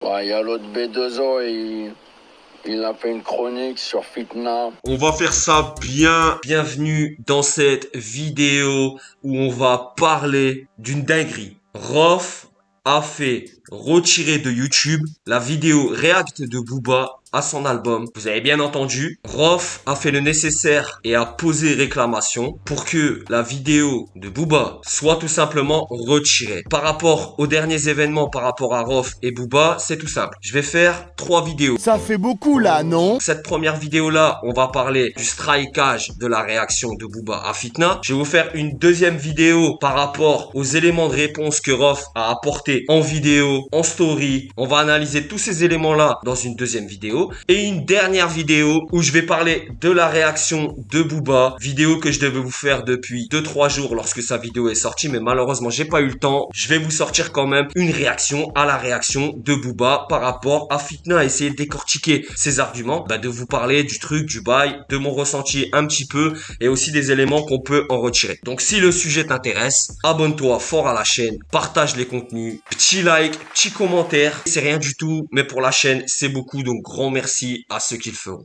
Ouais, il y a l'autre B2O, il a fait une chronique sur Fitna. On va faire ça bien. Bienvenue dans cette vidéo où on va parler d'une dinguerie. Rof a fait retirer de YouTube la vidéo React de Booba à son album. Vous avez bien entendu. Rof a fait le nécessaire et a posé réclamation pour que la vidéo de Booba soit tout simplement retirée. Par rapport aux derniers événements, par rapport à Rof et Booba, c'est tout simple. Je vais faire 3 vidéos. Ça fait beaucoup là, non? Cette première vidéo-là, on va parler du strikeage de la réaction de Booba à Fitna. Je vais vous faire une deuxième vidéo par rapport aux éléments de réponse que Rof a apporté en vidéo, en story. On va analyser tous ces éléments-là dans une deuxième vidéo. Et une dernière vidéo où je vais parler de la réaction de Booba. Vidéo que je devais vous faire depuis 2-3 jours lorsque sa vidéo est sortie. Mais malheureusement, j'ai pas eu le temps. Je vais vous sortir quand même une réaction à la réaction de Booba par rapport à Fitna. Essayer de décortiquer ses arguments, de vous parler du truc, du bail, de mon ressenti un petit peu et aussi des éléments qu'on peut en retirer. Donc si le sujet t'intéresse, abonne-toi fort à la chaîne, partage les contenus, petit like, petit commentaire, c'est rien du tout, mais pour la chaîne, c'est beaucoup, donc grand merci à ceux qui le feront.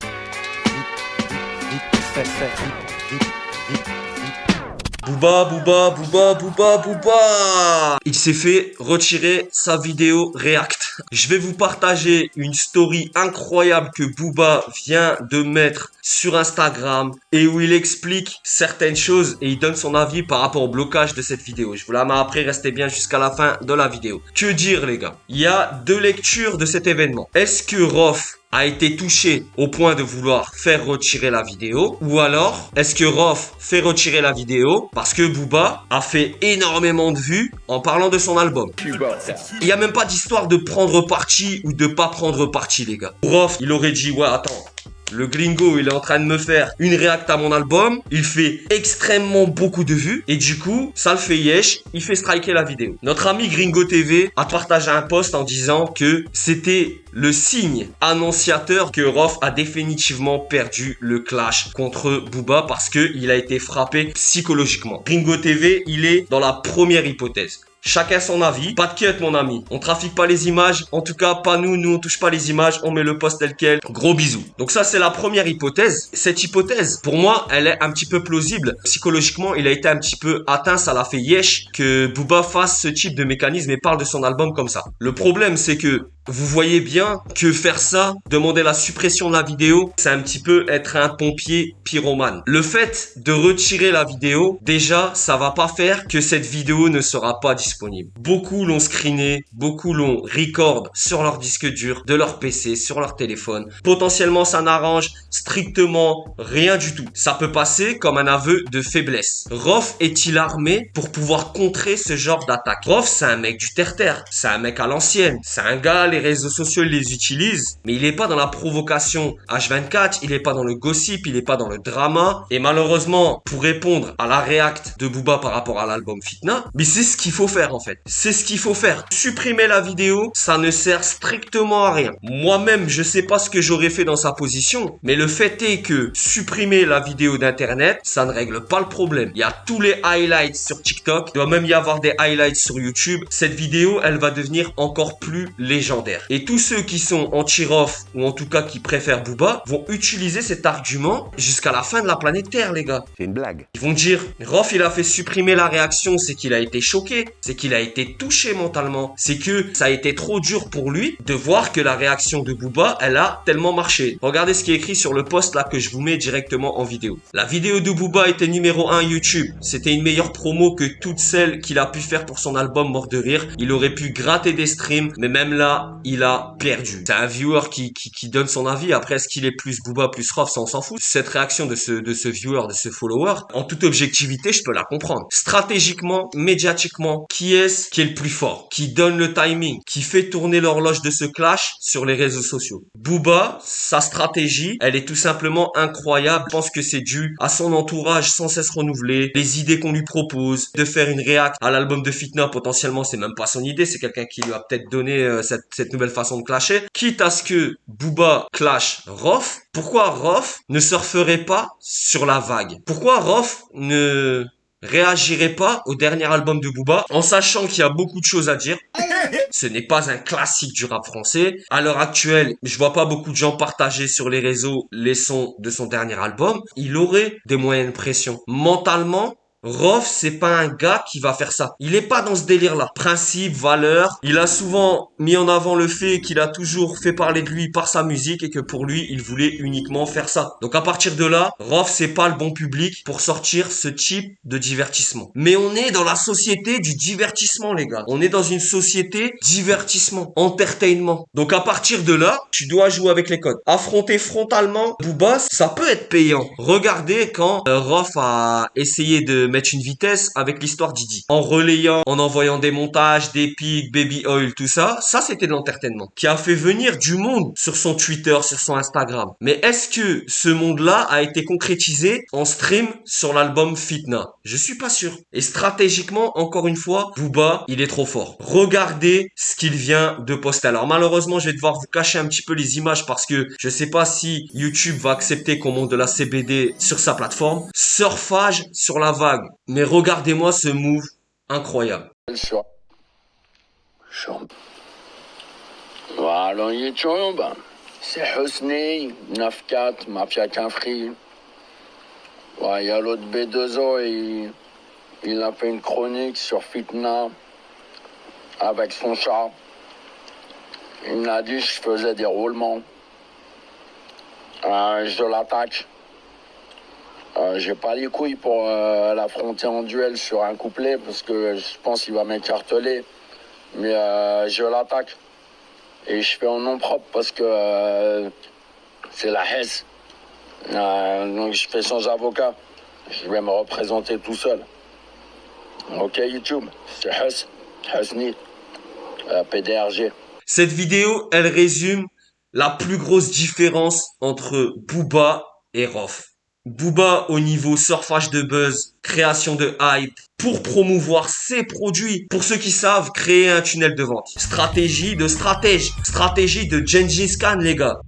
Booba, Booba, Booba, Booba, Booba. Il s'est fait retirer sa vidéo React. Je vais vous partager une story incroyable que Booba vient de mettre sur Instagram et où il explique certaines choses et il donne son avis par rapport au blocage de cette vidéo. Je vous la mets après, restez bien jusqu'à la fin de la vidéo. Que dire les gars? Il y a deux lectures de cet événement. Est-ce que Rof a été touché au point de vouloir faire retirer la vidéo, ou alors est-ce que Rof fait retirer la vidéo parce que Booba a fait énormément de vues en parlant de son album? Il n'y a même pas d'histoire de prendre parti ou de pas prendre parti les gars. Rof, il aurait dit ouais attends, le gringo, il est en train de me faire une réact à mon album. Il fait extrêmement beaucoup de vues. Et du coup, ça le fait yesh. Il fait striker la vidéo. Notre ami Gringo TV a partagé un post en disant que c'était le signe annonciateur que Rof a définitivement perdu le clash contre Booba parce qu'il a été frappé psychologiquement. Gringo TV, il est dans la première hypothèse. Chacun son avis. Pas de cut, mon ami. On trafique pas les images. En tout cas, pas nous. Nous, on touche pas les images. On met le post tel quel. Gros bisous. Donc ça, c'est la première hypothèse. Cette hypothèse, pour moi, elle est un petit peu plausible. Psychologiquement, il a été un petit peu atteint. Ça l'a fait yesh que Booba fasse ce type de mécanisme et parle de son album comme ça. Le problème, c'est que vous voyez bien que faire ça, demander la suppression de la vidéo, c'est un petit peu être un pompier pyromane. Le fait de retirer la vidéo, déjà, ça va pas faire que cette vidéo ne sera pas disponible. Beaucoup l'ont screené, beaucoup l'ont record sur leur disque dur, de leur PC, sur leur téléphone. Potentiellement, ça n'arrange strictement rien du tout. Ça peut passer comme un aveu de faiblesse. Rof est-il armé pour pouvoir contrer ce genre d'attaque? Rof, c'est un mec du terre-terre. C'est un mec à l'ancienne. C'est un gars, les réseaux sociaux, il les utilise, mais il est pas dans la provocation H24, il est pas dans le gossip, il est pas dans le drama. Et malheureusement, pour répondre à la réact de Booba par rapport à l'album Fitna, mais c'est ce qu'il faut faire en fait. C'est ce qu'il faut faire. Supprimer la vidéo, ça ne sert strictement à rien. Moi-même, je sais pas ce que j'aurais fait dans sa position, mais le fait est que supprimer la vidéo d'internet, ça ne règle pas le problème. Il y a tous les highlights sur TikTok, il doit même y avoir des highlights sur YouTube. Cette vidéo, elle va devenir encore plus légendaire. Et tous ceux qui sont anti-Rof, ou en tout cas qui préfèrent Booba, vont utiliser cet argument jusqu'à la fin de la planète Terre, les gars. C'est une blague. Ils vont dire, Rof, il a fait supprimer la réaction, c'est qu'il a été choqué, c'est qu'il a été touché mentalement, c'est que ça a été trop dur pour lui de voir que la réaction de Booba, elle a tellement marché. Regardez ce qui est écrit sur le post là que je vous mets directement en vidéo. La vidéo de Booba était numéro 1 YouTube. C'était une meilleure promo que toutes celles qu'il a pu faire pour son album Mort de Rire. Il aurait pu gratter des streams, mais même là, il a perdu. C'est un viewer qui donne son avis. Après, est-ce qu'il est plus Booba, plus Rof, ça on s'en fout. Cette réaction de ce viewer, de ce follower, en toute objectivité, je peux la comprendre. Stratégiquement, médiatiquement, qui est-ce qui est le plus fort? Qui donne le timing? Qui fait tourner l'horloge de ce clash sur les réseaux sociaux? Booba, sa stratégie, elle est tout simplement incroyable. Je pense que c'est dû à son entourage sans cesse renouvelé, les idées qu'on lui propose, de faire une réact à l'album de Fitna, potentiellement, c'est même pas son idée, c'est quelqu'un qui lui a peut-être donné cette nouvelle façon de clasher. Quitte à ce que Booba clash Rof, pourquoi Rof ne surferait pas sur la vague? Pourquoi Rof ne réagirai pas au dernier album de Booba en sachant qu'il y a beaucoup de choses à dire. Ce n'est pas un classique du rap français. À l'heure actuelle, je vois pas beaucoup de gens partager sur les réseaux les sons de son dernier album. Il aurait des moyens de pression. Mentalement, Rof, c'est pas un gars qui va faire ça. Il est pas dans ce délire-là. Principe, valeur. Il a souvent mis en avant le fait qu'il a toujours fait parler de lui par sa musique et que pour lui, il voulait uniquement faire ça. Donc à partir de là, Rof, c'est pas le bon public pour sortir ce type de divertissement. Mais on est dans la société du divertissement, les gars. On est dans une société divertissement, entertainment. Donc à partir de là, tu dois jouer avec les codes. Affronter frontalement Booba, ça peut être payant. Regardez quand Rof a essayé de mettre une vitesse avec l'histoire d'Idi. En relayant, en envoyant des montages, des pics, baby oil, tout ça, ça c'était de l'entertainment. Qui a fait venir du monde sur son Twitter, sur son Instagram. Mais est-ce que ce monde-là a été concrétisé en stream sur l'album Fitna? Je suis pas sûr. Et stratégiquement, encore une fois, Booba, il est trop fort. Regardez ce qu'il vient de poster. Alors malheureusement, je vais devoir vous cacher un petit peu les images parce que je sais pas si YouTube va accepter qu'on monte de la CBD sur sa plateforme. Surfage sur la vague. Mais regardez-moi ce move incroyable. Voilà, YouTube. C'est Husni, 9-4, Mafia Cafri. Ouais, il y a l'autre B2O, il a fait une chronique sur Fitna avec son chat. Il m'a dit que je faisais des roulements. Je l'attaque. J'ai pas les couilles pour l'affronter en duel sur un couplet parce que je pense qu'il va m'écarteler. Mais je l'attaque. Et je fais en nom propre parce que c'est la Hesse. Donc je fais sans avocat. Je vais me représenter tout seul. Ok YouTube, c'est Hesse, Hesni, PDRG. Cette vidéo, elle résume la plus grosse différence entre Booba et Rof. Booba au niveau surfage de buzz, création de hype, pour promouvoir ses produits. Pour ceux qui savent, créer un tunnel de vente. Stratégie de stratège. Stratégie de Gengis Khan, les gars.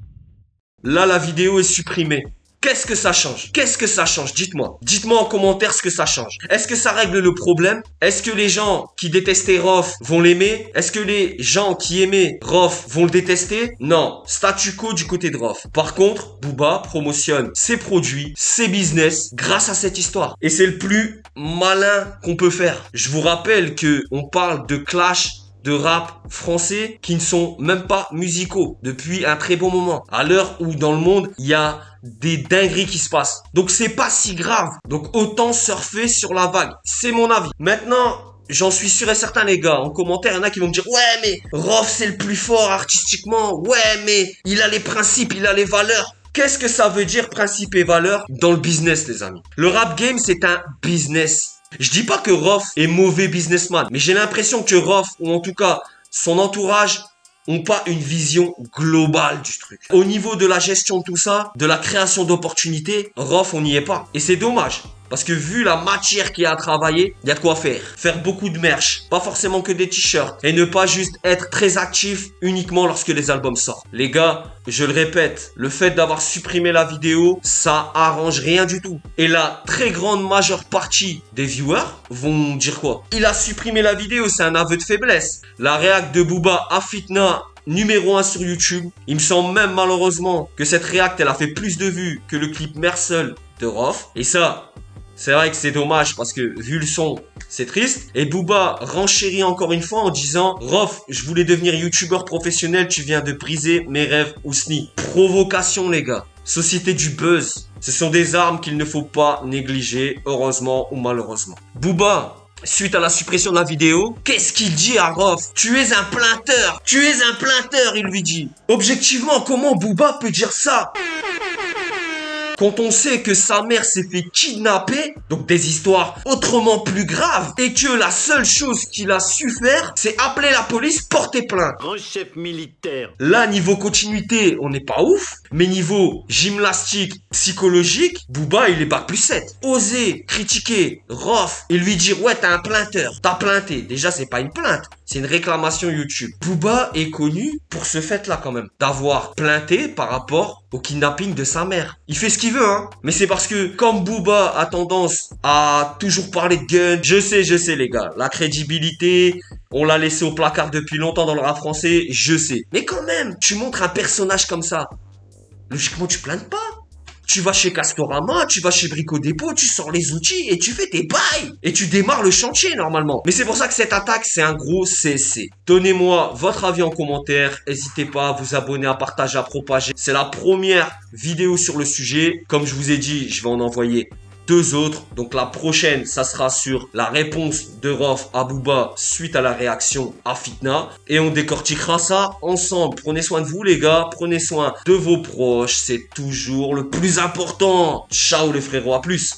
Là, la vidéo est supprimée. Qu'est-ce que ça change? Qu'est-ce que ça change? Dites-moi. Dites-moi en commentaire ce que ça change. Est-ce que ça règle le problème? Est-ce que les gens qui détestaient Rof vont l'aimer? Est-ce que les gens qui aimaient Rof vont le détester? Non. Statu quo du côté de Rof. Par contre, Booba promotionne ses produits, ses business grâce à cette histoire. Et c'est le plus malin qu'on peut faire. Je vous rappelle que on parle de clash de rap français qui ne sont même pas musicaux depuis un très bon moment. À l'heure où dans le monde, il y a des dingueries qui se passent. Donc c'est pas si grave. Donc autant surfer sur la vague. C'est mon avis. Maintenant, j'en suis sûr et certain les gars. En commentaire, il y en a qui vont me dire « Ouais mais Rof c'est le plus fort artistiquement. Ouais mais il a les principes, il a les valeurs. » Qu'est-ce que ça veut dire principe et valeur dans le business les amis? Le rap game c'est un business. Je dis pas que Rof est mauvais businessman, mais j'ai l'impression que Rof, ou en tout cas son entourage, ont pas une vision globale du truc. Au niveau de la gestion de tout ça, de la création d'opportunités, Rof, on n'y est pas. Et c'est dommage. Parce que vu la matière qu'il y a à travailler, il y a de quoi faire. Faire beaucoup de merch, pas forcément que des t-shirts. Et ne pas juste être très actif uniquement lorsque les albums sortent. Les gars, je le répète, le fait d'avoir supprimé la vidéo, ça arrange rien du tout. Et la très grande majeure partie des viewers vont dire quoi? Il a supprimé la vidéo, c'est un aveu de faiblesse. La réac de Booba à Fitna, numéro 1 sur YouTube. Il me semble même malheureusement que cette réact, elle a fait plus de vues que le clip Mersel de Rof. Et ça... c'est vrai que c'est dommage parce que vu le son, c'est triste. Et Booba renchérit encore une fois en disant « Rof, je voulais devenir youtubeur professionnel, tu viens de briser mes rêves Ousni. » Provocation les gars. Société du buzz. Ce sont des armes qu'il ne faut pas négliger, heureusement ou malheureusement. Booba, suite à la suppression de la vidéo, qu'est-ce qu'il dit à Rof? Tu es un planteur. Tu es un planteur, il lui dit. Objectivement, comment Booba peut dire ça? Quand on sait que sa mère s'est fait kidnapper, donc des histoires autrement plus graves, et que la seule chose qu'il a su faire, c'est appeler la police, porter plainte. Grand chef militaire. Là, niveau continuité, on n'est pas ouf, mais niveau gymnastique, psychologique, Booba, il est bac plus 7. Oser critiquer Rof et lui dire, ouais, t'es un plainteur, t'as plainté. Déjà, c'est pas une plainte. C'est une réclamation YouTube. Booba est connu pour ce fait-là quand même, d'avoir plainté par rapport au kidnapping de sa mère. Il fait ce qu'il veut, hein. Mais c'est parce que comme Booba a tendance à toujours parler de gun, je sais les gars, la crédibilité, on l'a laissé au placard depuis longtemps dans le rap français, je sais. Mais quand même, tu montres un personnage comme ça, logiquement tu plaintes pas. Tu vas chez Castorama, tu vas chez Brico Dépôt, tu sors les outils et tu fais tes bails. Et tu démarres le chantier normalement. Mais c'est pour ça que cette attaque, c'est un gros CC. Donnez-moi votre avis en commentaire. N'hésitez pas à vous abonner, à partager, à propager. C'est la première vidéo sur le sujet. Comme je vous ai dit, je vais en envoyer 2 autres. Donc la prochaine, ça sera sur la réponse de Rof à Booba suite à la réaction à Fitna. Et on décortiquera ça ensemble. Prenez soin de vous les gars, prenez soin de vos proches. C'est toujours le plus important. Ciao les frérots, à plus.